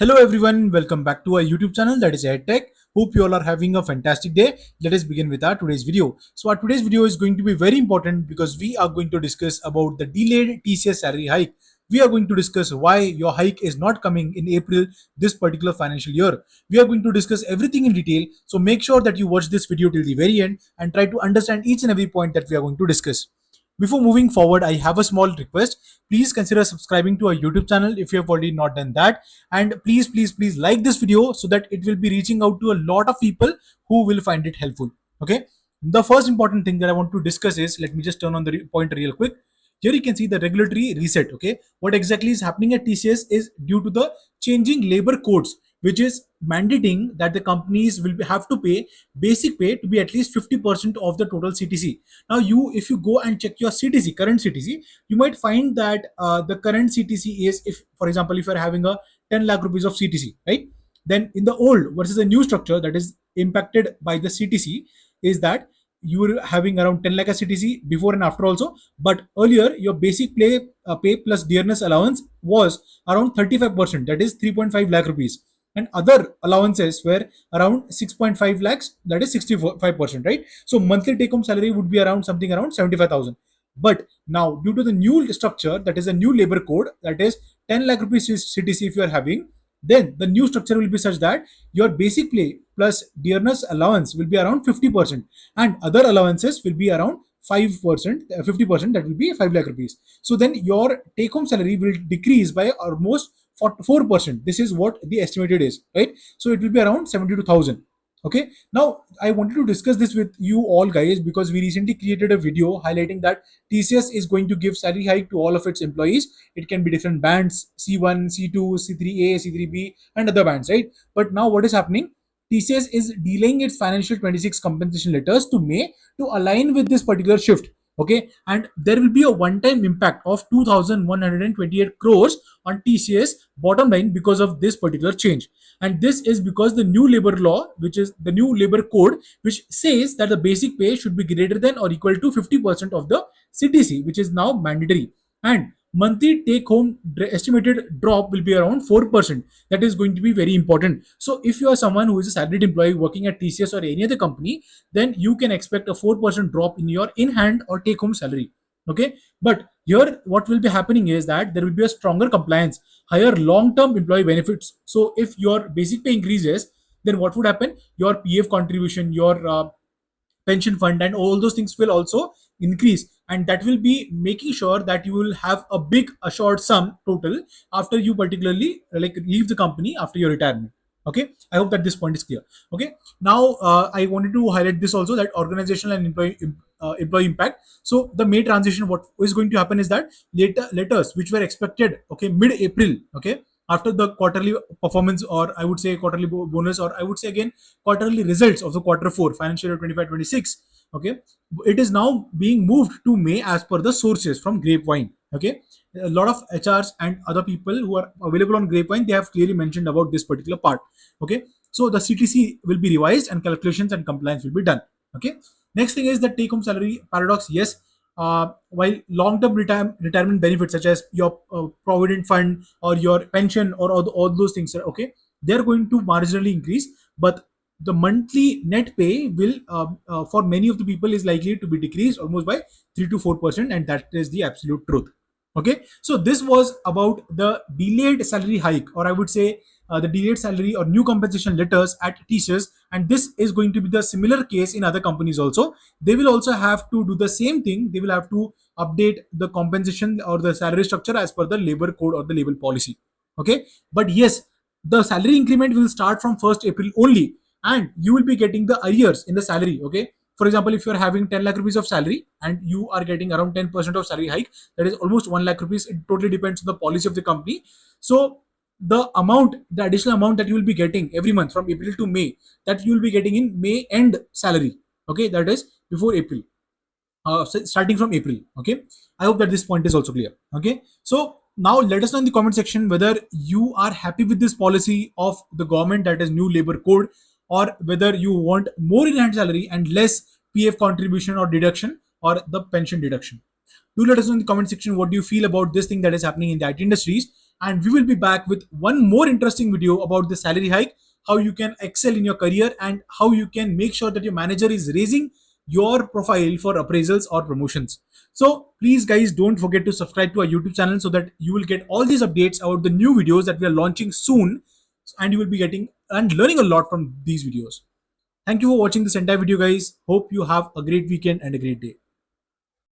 Hello everyone, welcome back to our YouTube channel that is EdTech. Hope you all are having a fantastic day. Let us begin with our today's video. So our today's video is going to be very important because we are going to discuss about the delayed TCS salary hike. We are going to discuss why your hike is not coming in April this particular financial year. We are going to discuss everything in detail. So make sure that you watch this video till the very end and try to understand each and every point that we are going to discuss. Before moving forward, I have a small request. Please consider subscribing to our YouTube channel if you have already not done that. And please like this video so that it will be reaching out to a lot of people who will find it helpful. Okay. The first important thing that I want to discuss is, let me just turn on the pointer real quick. Here you can see the regulatory reset. Okay. What exactly is happening at TCS is due to the changing labor codes, which is mandating that the companies have to pay basic pay to be at least 50% of the total CTC. Now, if you go and check your CTC, current CTC, you might find that the current CTC is, if for example, if you're having a 10 lakh rupees of CTC, right? Then in the old versus the new structure that is impacted by the CTC is that you were having around 10 lakh as CTC before and after also. But earlier, your basic pay plus dearness allowance was around 35%, that is 3.5 lakh rupees. And other allowances were around 6.5 lakhs, that is 65%, right? So monthly take home salary would be around something around 75,000. But now, due to the new structure, that is a new labor code, that is 10 lakh rupees CTC if you are having, then the new structure will be such that your basic pay plus dearness allowance will be around 50%, and other allowances will be around 5%, 50%, that will be 5 lakh rupees. So then your take home salary will decrease by almost 4%. This is what the estimated is, right? So it will be around 72,000. Okay, now I wanted to discuss this with you all guys because we recently created a video highlighting that TCS is going to give salary hike to all of its employees. It can be different bands, C1, C2, C3A, C3B, and other bands, right? But now what is happening? TCS is delaying its financial 26 compensation letters to May to align with this particular shift. Okay, and there will be a one-time impact of 2,128 crores on TCS bottom line because of this particular change. And this is because the new labor law, which is the new labor code, which says that the basic pay should be greater than or equal to 50% of the CTC, which is now mandatory. And monthly take home estimated drop will be around 4%. That is going to be very important. So if you are someone who is a salaried employee working at TCS or any other company, then you can expect a 4% drop in your in hand or take home salary. Okay, but here what will be happening is that there will be a stronger compliance, higher long term employee benefits. So if your basic pay increases, then what would happen? Your PF contribution, your pension fund, and all those things will also increase, and that will be making sure that you will have a big assured sum total after you particularly like leave the company after your retirement. Okay, I hope that this point is clear. Okay, now I wanted to highlight this also, that organizational and employee impact. So the May transition, what is going to happen is that letters which were expected, okay, mid April, okay, after the quarterly performance, or I would say quarterly bonus, or I would say again quarterly results of the quarter 4 financial year 25-26. Okay, it is now being moved to May as per the sources from Grapevine. Okay, a lot of HRs and other people who are available on Grapevine, they have clearly mentioned about this particular part. Okay, so the CTC will be revised and calculations and compliance will be done. Okay, next thing is the take home salary paradox. Yes, while long-term retirement benefits such as your provident fund or your pension or all those things, okay, they're going to marginally increase, but the monthly net pay will for many of the people is likely to be decreased almost by 3 to 4%, and that is the absolute truth. Okay, so this was about the delayed salary hike, or I would say the delayed salary or new compensation letters at TCS, and this is going to be the similar case in other companies also. They will also have to do the same thing. They will have to update the compensation or the salary structure as per the labor code or the labor policy. Okay, but yes, the salary increment will start from 1st April only, and you will be getting the arrears in the salary. Okay, for example, if you are having 10 lakh rupees of salary and you are getting around 10% of salary hike, that is almost 1 lakh rupees. It totally depends on the policy of the company. So the additional amount that you will be getting every month from April to May, that you will be getting in May end salary. Okay, that is before April, starting from April. Okay, I hope that this point is also clear. Okay, so now let us know in the comment section whether you are happy with this policy of the government, that is new labor code, or whether you want more in hand salary and less PF contribution or deduction or the pension deduction. Do let us know in the comment section what do you feel about this thing that is happening in the IT industries. and we will be back with one more interesting video about the salary hike, how you can excel in your career, and how you can make sure that your manager is raising your profile for appraisals or promotions. So please guys, don't forget to subscribe to our YouTube channel so that you will get all these updates about the new videos that we are launching soon, and you will be getting and learning a lot from these videos. Thank you for watching this entire video guys. Hope you have a great weekend and a great day.